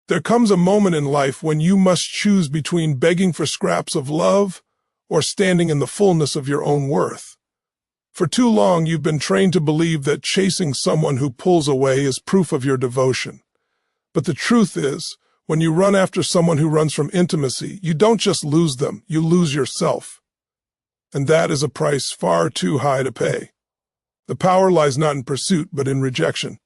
There comes a moment in life when you must choose between begging for scraps of love or standing in the fullness of your own worth. For too long, you've been trained to believe that chasing someone who pulls away is proof of your devotion. But the truth is, when you run after someone who runs from intimacy, you don't just lose them, you lose yourself. And that is a price far too high to pay. The power lies not in pursuit, but in rejection.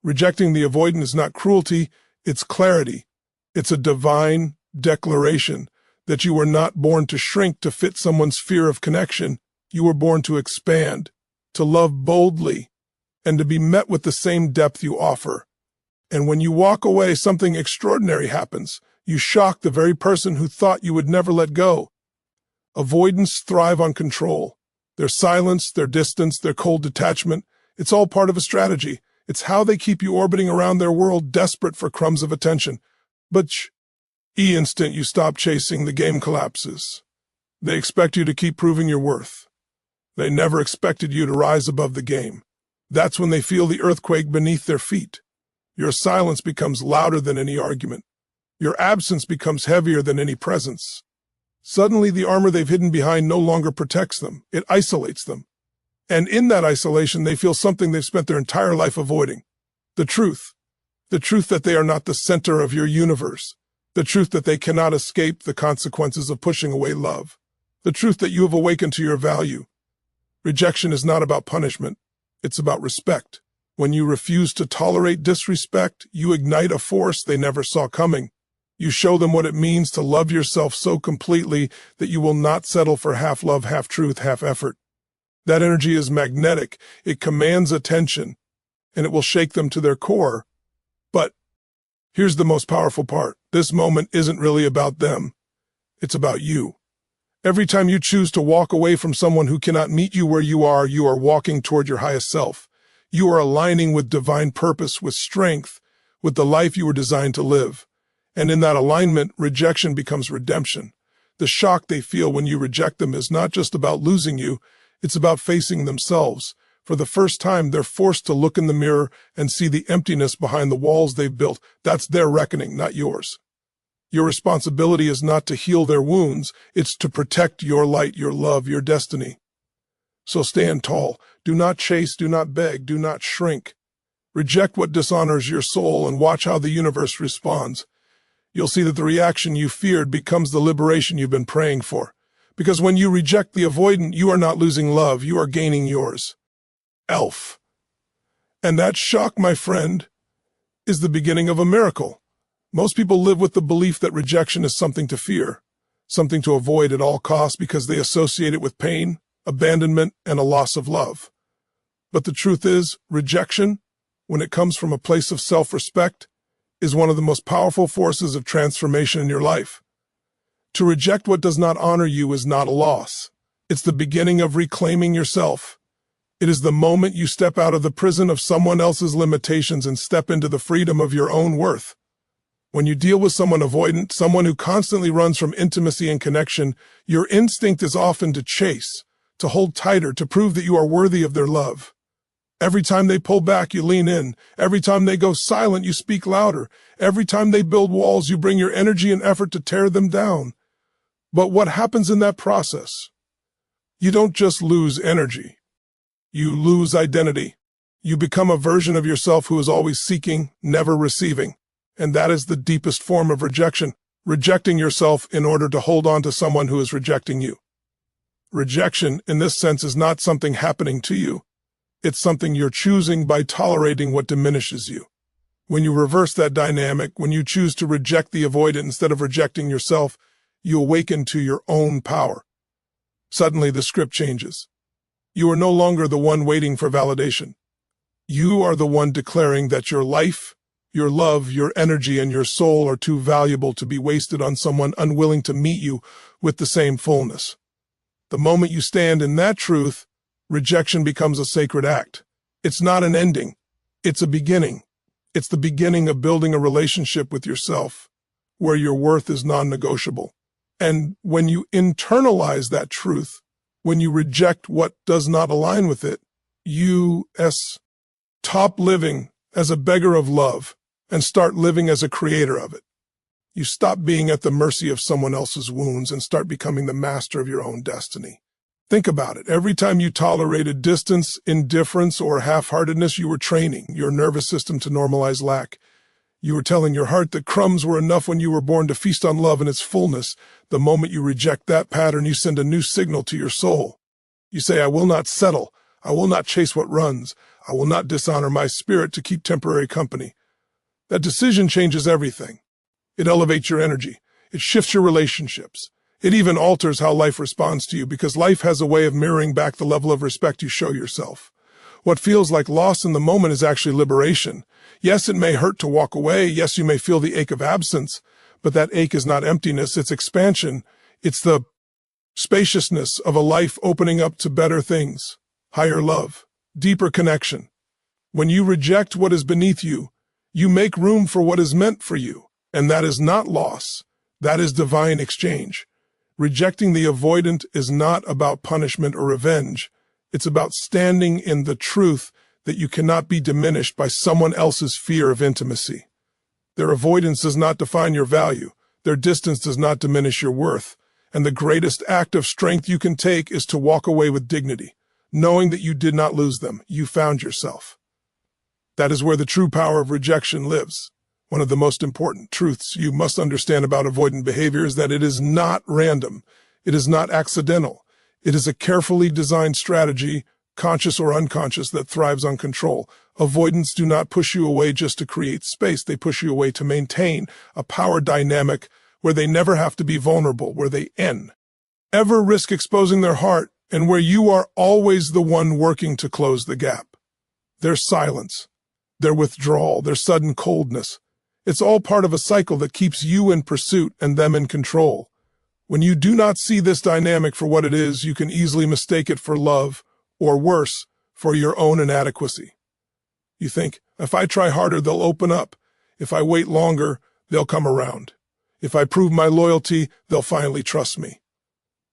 Rejecting the avoidant is not cruelty, it's clarity. It's a divine declaration that you were not born to shrink to fit someone's fear of connection. You were born to expand, to love boldly, and to be met with the same depth you offer. And when you walk away, something extraordinary happens. You shock the very person who thought you would never let go. Avoidants thrive on control. Their silence, their distance, their cold detachment, it's all part of a strategy. It's how they keep you orbiting around their world, desperate for crumbs of attention. But the instant you stop chasing, the game collapses. They expect you to keep proving your worth. They never expected you to rise above the game. That's when they feel the earthquake beneath their feet. Your silence becomes louder than any argument. Your absence becomes heavier than any presence. Suddenly, the armor they've hidden behind no longer protects them. It isolates them. And in that isolation, they feel something they've spent their entire life avoiding. The truth that they are not the center of your universe. The truth that they cannot escape the consequences of pushing away love. The truth that you have awakened to your value. Rejection is not about punishment. It's about respect. When you refuse to tolerate disrespect, you ignite a force they never saw coming. You show them what it means to love yourself so completely that you will not settle for half love, half truth, half effort. That energy is magnetic. It commands attention, and it will shake them to their core. But here's the most powerful part. This moment isn't really about them. It's about you. Every time you choose to walk away from someone who cannot meet you where you are walking toward your highest self. You are aligning with divine purpose, with strength, with the life you were designed to live. And in that alignment, rejection becomes redemption. The shock they feel when you reject them is not just about losing you, it's about facing themselves. For the first time, they're forced to look in the mirror and see the emptiness behind the walls they've built. That's their reckoning, not yours. Your responsibility is not to heal their wounds, it's to protect your light, your love, your destiny. So stand tall. Do not chase, do not beg, do not shrink. Reject what dishonors your soul and watch how the universe responds. You'll see that the reaction you feared becomes the liberation you've been praying for. Because when you reject the avoidant, you are not losing love, you are gaining yours. Elf. And that shock, my friend, is the beginning of a miracle. Most people live with the belief that rejection is something to fear, something to avoid at all costs because they associate it with pain, abandonment, and a loss of love. But the truth is, rejection, when it comes from a place of self-respect, is one of the most powerful forces of transformation in your life. To reject what does not honor you is not a loss. It's the beginning of reclaiming yourself. It is the moment you step out of the prison of someone else's limitations and step into the freedom of your own worth. When you deal with someone avoidant, someone who constantly runs from intimacy and connection, your instinct is often to chase, to hold tighter, to prove that you are worthy of their love. Every time they pull back, you lean in. Every time they go silent, you speak louder. Every time they build walls, you bring your energy and effort to tear them down. But what happens in that process? You don't just lose energy. You lose identity. You become a version of yourself who is always seeking, never receiving. And that is the deepest form of rejection, rejecting yourself in order to hold on to someone who is rejecting you. Rejection, in this sense, is not something happening to you. It's something you're choosing by tolerating what diminishes you. When you reverse that dynamic, when you choose to reject the avoidant instead of rejecting yourself, you awaken to your own power. Suddenly, the script changes. You are no longer the one waiting for validation. You are the one declaring that your life, your love, your energy, and your soul are too valuable to be wasted on someone unwilling to meet you with the same fullness. The moment you stand in that truth, rejection becomes a sacred act. It's not an ending. It's a beginning. It's the beginning of building a relationship with yourself where your worth is non-negotiable. And when you internalize that truth, when you reject what does not align with it, you stop living as a beggar of love and start living as a creator of it. You stop being at the mercy of someone else's wounds and start becoming the master of your own destiny. Think about it. Every time you tolerated distance, indifference, or half-heartedness, you were training your nervous system to normalize lack. You were telling your heart that crumbs were enough when you were born to feast on love in its fullness. The moment you reject that pattern, you send a new signal to your soul. You say, I will not settle. I will not chase what runs. I will not dishonor my spirit to keep temporary company. That decision changes everything. It elevates your energy. It shifts your relationships. It even alters how life responds to you, because life has a way of mirroring back the level of respect you show yourself. What feels like loss in the moment is actually liberation. Yes, it may hurt to walk away. Yes, you may feel the ache of absence, but that ache is not emptiness, it's expansion. It's the spaciousness of a life opening up to better things, higher love, deeper connection. When you reject what is beneath you, you make room for what is meant for you, and that is not loss. That is divine exchange. Rejecting the avoidant is not about punishment or revenge. It's about standing in the truth that you cannot be diminished by someone else's fear of intimacy. Their avoidance does not define your value. Their distance does not diminish your worth. And the greatest act of strength you can take is to walk away with dignity, knowing that you did not lose them. You found yourself. That is where the true power of rejection lives. One of the most important truths you must understand about avoidant behavior is that it is not random. It is not accidental. It is a carefully designed strategy, conscious or unconscious, that thrives on control. Avoidants do not push you away just to create space. They push you away to maintain a power dynamic where they never have to be vulnerable, where they ever risk exposing their heart, and where you are always the one working to close the gap. Their silence, their withdrawal, their sudden coldness, it's all part of a cycle that keeps you in pursuit and them in control. When you do not see this dynamic for what it is, you can easily mistake it for love, or worse, for your own inadequacy. You think, if I try harder, they'll open up. If I wait longer, they'll come around. If I prove my loyalty, they'll finally trust me.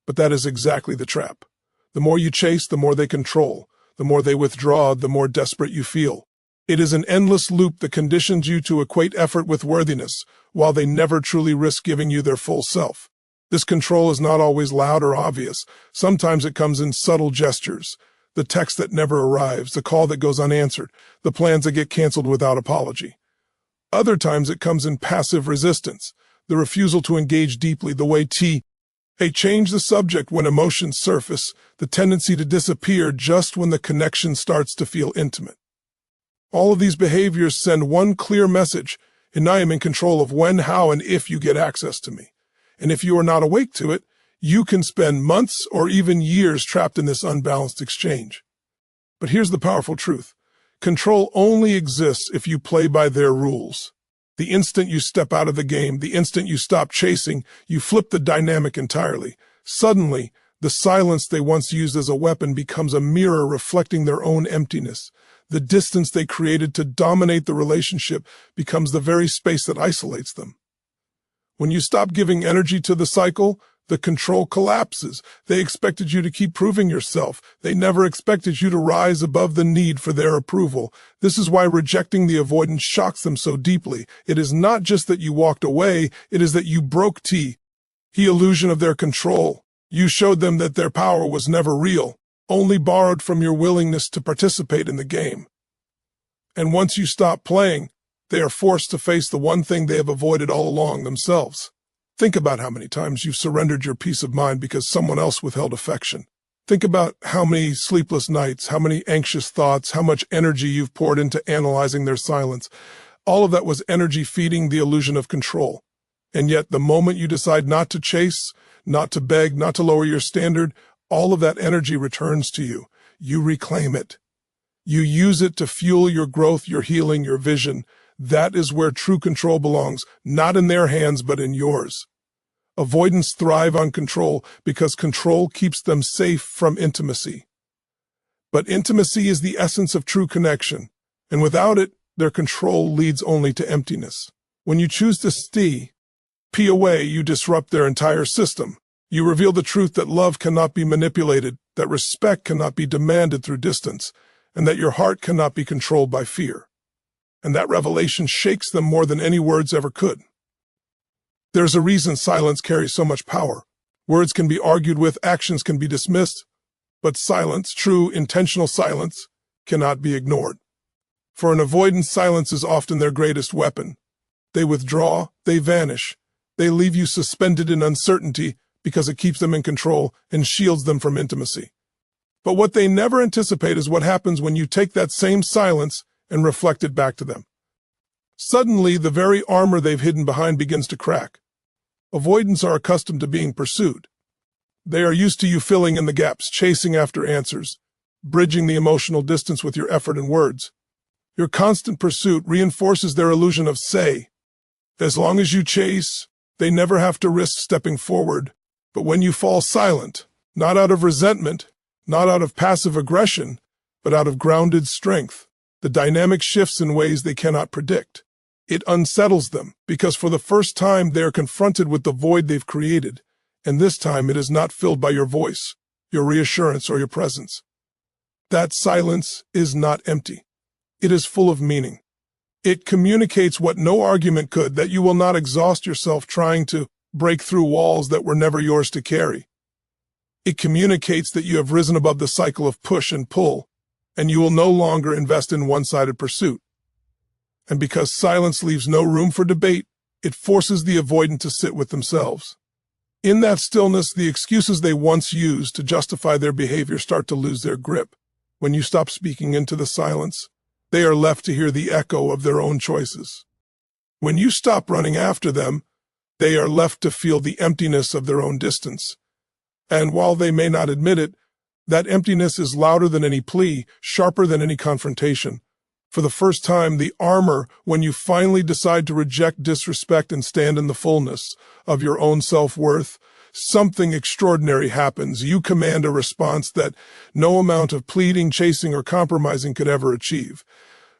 But that is exactly the trap. The more you chase, the more they control. The more they withdraw, the more desperate you feel. It is an endless loop that conditions you to equate effort with worthiness, while they never truly risk giving you their full self. This control is not always loud or obvious. Sometimes it comes in subtle gestures. The text that never arrives, the call that goes unanswered, the plans that get canceled without apology. Other times it comes in passive resistance, the refusal to engage deeply, the way they change the subject when emotions surface, the tendency to disappear just when the connection starts to feel intimate. All of these behaviors send one clear message, and I am in control of when, how, and if you get access to me. And if you are not awake to it, you can spend months or even years trapped in this unbalanced exchange. But here's the powerful truth. Control only exists if you play by their rules. The instant you step out of the game, the instant you stop chasing, you flip the dynamic entirely. Suddenly, the silence they once used as a weapon becomes a mirror reflecting their own emptiness. The distance they created to dominate the relationship becomes the very space that isolates them. When you stop giving energy to the cycle, the control collapses. They expected you to keep proving yourself. They never expected you to rise above the need for their approval. This is why rejecting the avoidance shocks them so deeply. It is not just that you walked away, it is that you broke the illusion of their control. You showed them that their power was never real, only borrowed from your willingness to participate in the game. And once you stop playing, they are forced to face the one thing they have avoided all along, themselves. Think about how many times you've surrendered your peace of mind because someone else withheld affection. Think about how many sleepless nights, how many anxious thoughts, how much energy you've poured into analyzing their silence. All of that was energy feeding the illusion of control. And yet, the moment you decide not to chase, not to beg, not to lower your standard, all of that energy returns to you. You reclaim it. You use it to fuel your growth, your healing, your vision. That is where true control belongs, not in their hands, but in yours. Avoidants thrive on control because control keeps them safe from intimacy. But intimacy is the essence of true connection, and without it, their control leads only to emptiness. When you choose to pee away, you disrupt their entire system. You reveal the truth that love cannot be manipulated, that respect cannot be demanded through distance, and that your heart cannot be controlled by fear. And that revelation shakes them more than any words ever could. There's a reason silence carries so much power. Words can be argued with, actions can be dismissed, but silence, true, intentional silence, cannot be ignored. For an avoidant, silence is often their greatest weapon. They withdraw, they vanish, they leave you suspended in uncertainty because it keeps them in control and shields them from intimacy. But what they never anticipate is what happens when you take that same silence and reflect it back to them. Suddenly, the very armor they've hidden behind begins to crack. Avoidants are accustomed to being pursued. They are used to you filling in the gaps, chasing after answers, bridging the emotional distance with your effort and words. Your constant pursuit reinforces their illusion of say. As long as you chase, they never have to risk stepping forward. But when you fall silent, not out of resentment, not out of passive aggression, but out of grounded strength, the dynamic shifts in ways they cannot predict. It unsettles them because for the first time they are confronted with the void they've created, and this time it is not filled by your voice, your reassurance, or your presence. That silence is not empty. It is full of meaning. It communicates what no argument could, that you will not exhaust yourself trying to break through walls that were never yours to carry. It communicates that you have risen above the cycle of push and pull, and you will no longer invest in one-sided pursuit. And because silence leaves no room for debate, it forces the avoidant to sit with themselves. In that stillness, the excuses they once used to justify their behavior start to lose their grip. When you stop speaking into the silence, they are left to hear the echo of their own choices. When you stop running after them, they are left to feel the emptiness of their own distance. And while they may not admit it, that emptiness is louder than any plea, sharper than any confrontation. For the first time, the armor, when you finally decide to reject disrespect and stand in the fullness of your own self-worth, something extraordinary happens. You command a response that no amount of pleading, chasing, or compromising could ever achieve.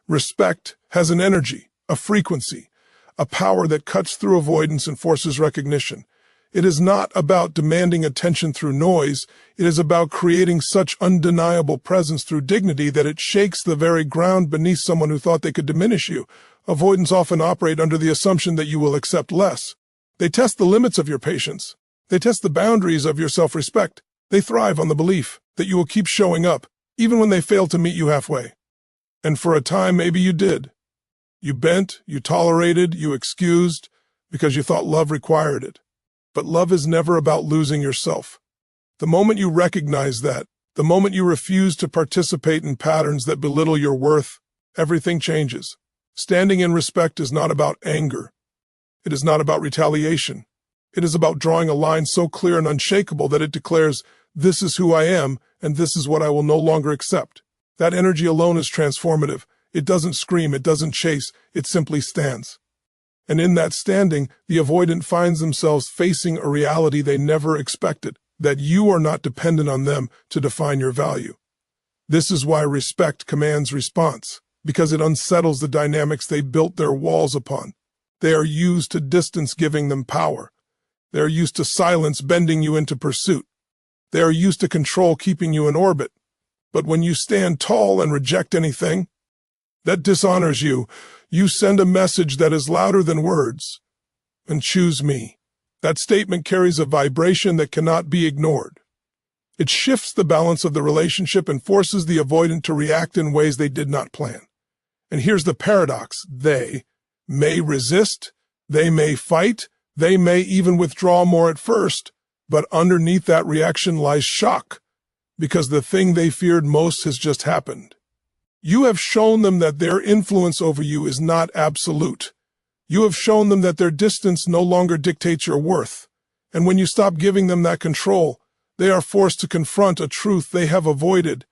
Respect has an energy, a frequency, a power that cuts through avoidance and forces recognition. It is not about demanding attention through noise. It is about creating such undeniable presence through dignity that it shakes the very ground beneath someone who thought they could diminish you. Avoidants often operate under the assumption that you will accept less. They test the limits of your patience. They test the boundaries of your self-respect. They thrive on the belief that you will keep showing up, even when they fail to meet you halfway. And for a time, maybe you did. You bent, you tolerated, you excused, because you thought love required it. But love is never about losing yourself. The moment you recognize that, the moment you refuse to participate in patterns that belittle your worth, everything changes. Standing in respect is not about anger. It is not about retaliation. It is about drawing a line so clear and unshakable that it declares, this is who I am, and this is what I will no longer accept. That energy alone is transformative. It doesn't scream, it doesn't chase, it simply stands. And in that standing, the avoidant finds themselves facing a reality they never expected, that you are not dependent on them to define your value. This is why respect commands response, because it unsettles the dynamics they built their walls upon. They are used to distance, giving them power. They are used to silence, bending you into pursuit. They are used to control, keeping you in orbit. But when you stand tall and reject anything that dishonors you, you send a message that is louder than words. And choose me. That statement carries a vibration that cannot be ignored. It shifts the balance of the relationship and forces the avoidant to react in ways they did not plan. And here's the paradox. They may resist, they may fight, they may even withdraw more at first, but underneath that reaction lies shock, because the thing they feared most has just happened. You have shown them that their influence over you is not absolute. You have shown them that their distance no longer dictates your worth. And when you stop giving them that control, they are forced to confront a truth they have avoided.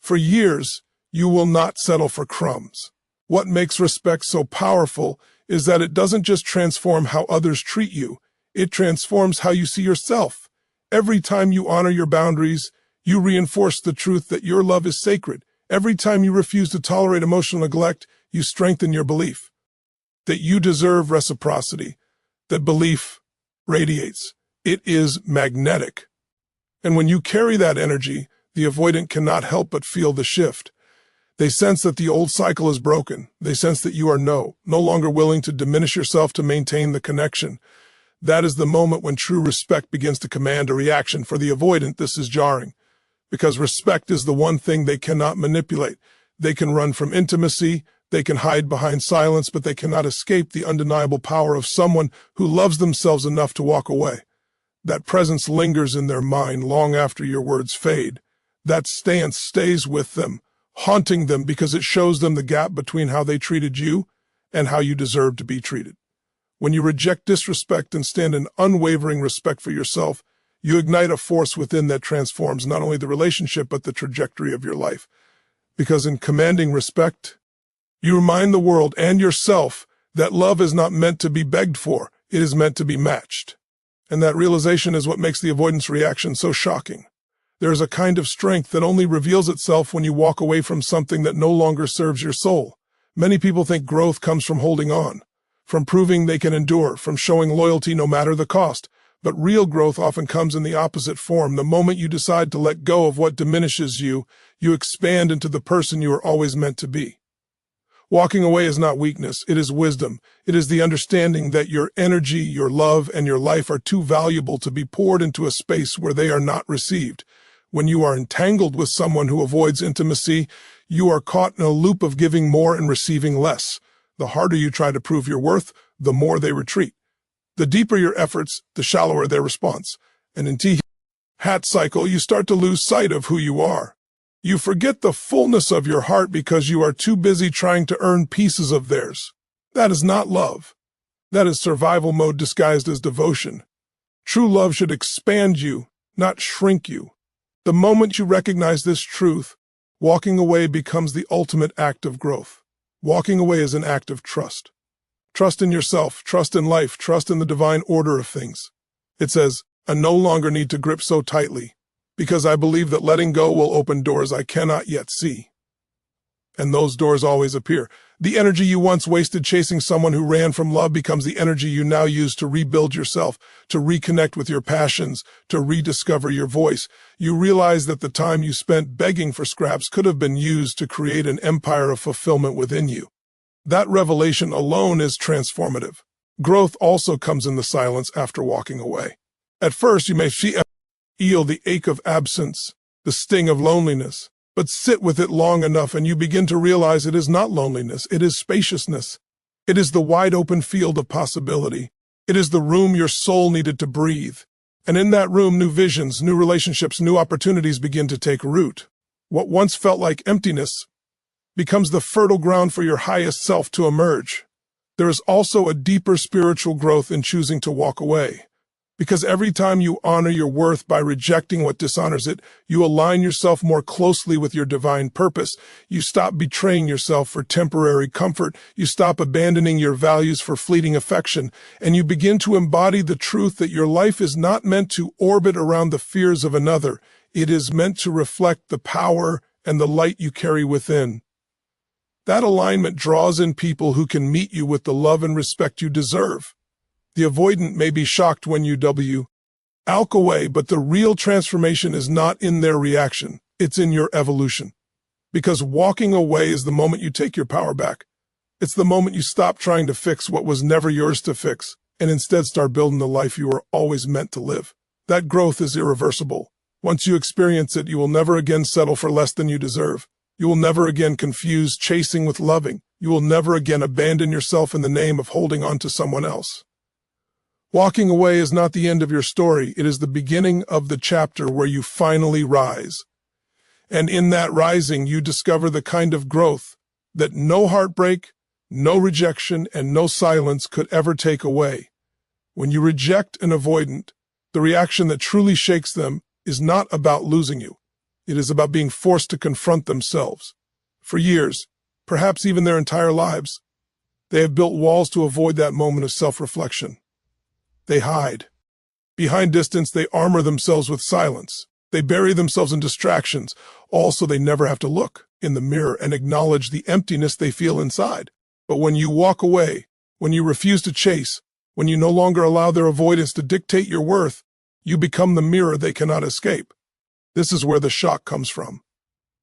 For years, you will not settle for crumbs. What makes respect so powerful is that it doesn't just transform how others treat you, it transforms how you see yourself. Every time you honor your boundaries, you reinforce the truth that your love is sacred. Every time you refuse to tolerate emotional neglect, you strengthen your belief that you deserve reciprocity. That belief radiates. It is magnetic. And when you carry that energy, the avoidant cannot help but feel the shift. They sense that the old cycle is broken. They sense that you are no longer willing to diminish yourself to maintain the connection. That is the moment when true respect begins to command a reaction. For the avoidant, this is jarring, because respect is the one thing they cannot manipulate. They can run from intimacy, they can hide behind silence, but they cannot escape the undeniable power of someone who loves themselves enough to walk away. That presence lingers in their mind long after your words fade. That stance stays with them, haunting them because it shows them the gap between how they treated you and how you deserve to be treated. When you reject disrespect and stand in unwavering respect for yourself, you ignite a force within that transforms not only the relationship but the trajectory of your life. Because in commanding respect, you remind the world and yourself that love is not meant to be begged for, it is meant to be matched. And that realization is what makes the avoidance reaction so shocking. There is a kind of strength that only reveals itself when you walk away from something that no longer serves your soul. Many people think growth comes from holding on, from proving they can endure, from showing loyalty no matter the cost. But real growth often comes in the opposite form. The moment you decide to let go of what diminishes you, you expand into the person you were always meant to be. Walking away is not weakness, it is wisdom. It is the understanding that your energy, your love, and your life are too valuable to be poured into a space where they are not received. When you are entangled with someone who avoids intimacy, you are caught in a loop of giving more and receiving less. The harder you try to prove your worth, the more they retreat. The deeper your efforts, the shallower their response. And in hat cycle, you start to lose sight of who you are. You forget the fullness of your heart because you are too busy trying to earn pieces of theirs. That is not love. That is survival mode disguised as devotion. True love should expand you, not shrink you. The moment you recognize this truth, walking away becomes the ultimate act of growth. Walking away is an act of trust. Trust in yourself, trust in life, trust in the divine order of things. It says, I no longer need to grip so tightly, because I believe that letting go will open doors I cannot yet see. And those doors always appear. The energy you once wasted chasing someone who ran from love becomes the energy you now use to rebuild yourself, to reconnect with your passions, to rediscover your voice. You realize that the time you spent begging for scraps could have been used to create an empire of fulfillment within you. That revelation alone is transformative. Growth also comes in the silence after walking away. At first, you may feel the ache of absence, the sting of loneliness, but sit with it long enough and you begin to realize it is not loneliness, it is spaciousness. It is the wide open field of possibility. It is the room your soul needed to breathe. And in that room, new visions, new relationships, new opportunities begin to take root. What once felt like emptiness becomes the fertile ground for your highest self to emerge. There is also a deeper spiritual growth in choosing to walk away. Because every time you honor your worth by rejecting what dishonors it, you align yourself more closely with your divine purpose. You stop betraying yourself for temporary comfort. You stop abandoning your values for fleeting affection. And you begin to embody the truth that your life is not meant to orbit around the fears of another. It is meant to reflect the power and the light you carry within. That alignment draws in people who can meet you with the love and respect you deserve. The avoidant may be shocked when you walk away, but the real transformation is not in their reaction, it's in your evolution. Because walking away is the moment you take your power back. It's the moment you stop trying to fix what was never yours to fix, and instead start building the life you were always meant to live. That growth is irreversible. Once you experience it, you will never again settle for less than you deserve. You will never again confuse chasing with loving. You will never again abandon yourself in the name of holding on to someone else. Walking away is not the end of your story. It is the beginning of the chapter where you finally rise. And in that rising, you discover the kind of growth that no heartbreak, no rejection, and no silence could ever take away. When you reject an avoidant, the reaction that truly shakes them is not about losing you. It is about being forced to confront themselves. For years, perhaps even their entire lives, they have built walls to avoid that moment of self-reflection. They hide. Behind distance, they armor themselves with silence. They bury themselves in distractions, all so they never have to look in the mirror and acknowledge the emptiness they feel inside. But when you walk away, when you refuse to chase, when you no longer allow their avoidance to dictate your worth, you become the mirror they cannot escape. This is where the shock comes from.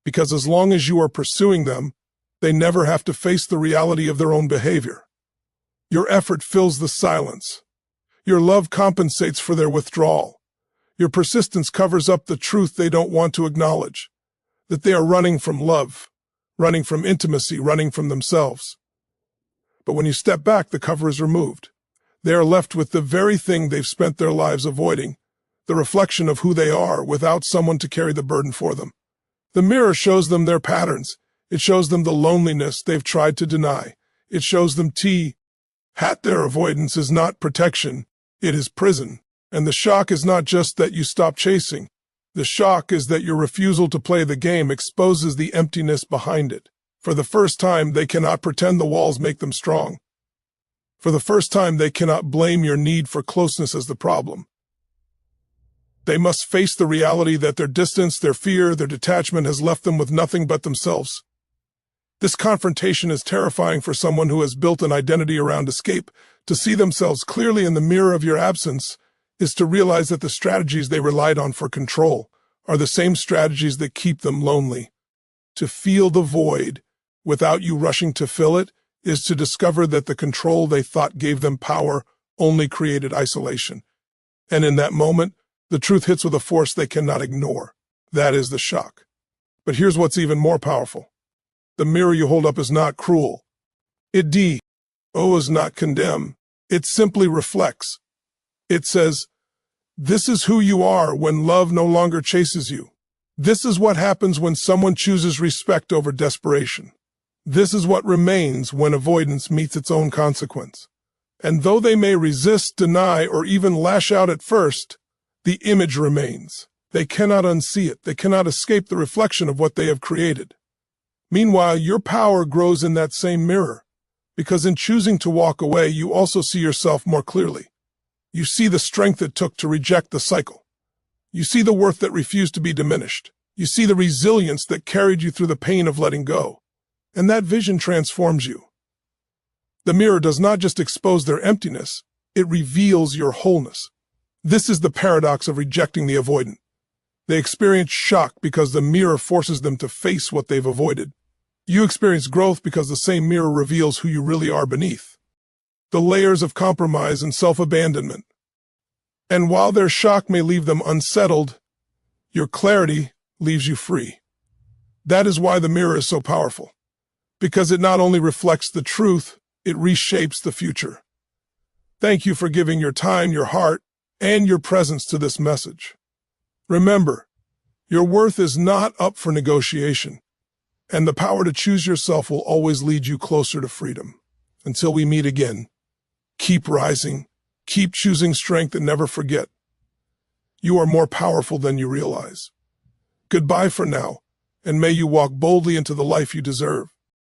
Because as long as you are pursuing them, they never have to face the reality of their own behavior. Your effort fills the silence. Your love compensates for their withdrawal. Your persistence covers up the truth they don't want to acknowledge, that they are running from love, running from intimacy, running from themselves. But when you step back, the cover is removed. They are left with the very thing they've spent their lives avoiding, the reflection of who they are without someone to carry the burden for them. The mirror shows them their patterns. It shows them the loneliness they've tried to deny. It shows them their avoidance is not protection, it is prison. And the shock is not just that you stop chasing. The shock is that your refusal to play the game exposes the emptiness behind it. For the first time, they cannot pretend the walls make them strong. For the first time, they cannot blame your need for closeness as the problem. They must face the reality that their distance, their fear, their detachment has left them with nothing but themselves. This confrontation is terrifying for someone who has built an identity around escape. To see themselves clearly in the mirror of your absence is to realize that the strategies they relied on for control are the same strategies that keep them lonely. To feel the void without you rushing to fill it is to discover that the control they thought gave them power only created isolation. And in that moment, the truth hits with a force they cannot ignore. That is the shock. But here's what's even more powerful. The mirror you hold up is not cruel. It does not condemn. It simply reflects. It says, this is who you are when love no longer chases you. This is what happens when someone chooses respect over desperation. This is what remains when avoidance meets its own consequence. And though they may resist, deny, or even lash out at first, the image remains. They cannot unsee it. They cannot escape the reflection of what they have created. Meanwhile, your power grows in that same mirror, because in choosing to walk away, you also see yourself more clearly. You see the strength it took to reject the cycle. You see the worth that refused to be diminished. You see the resilience that carried you through the pain of letting go. And that vision transforms you. The mirror does not just expose their emptiness, it reveals your wholeness. This is the paradox of rejecting the avoidant. They experience shock because the mirror forces them to face what they've avoided. You experience growth because the same mirror reveals who you really are beneath. The layers of compromise and self-abandonment. And while their shock may leave them unsettled, your clarity leaves you free. That is why the mirror is so powerful. Because it not only reflects the truth, it reshapes the future. Thank you for giving your time, your heart, and your presence to this message. Remember, your worth is not up for negotiation, and the power to choose yourself will always lead you closer to freedom. Until we meet again, keep rising, keep choosing strength, and never forget, you are more powerful than you realize. Goodbye for now, and may you walk boldly into the life you deserve.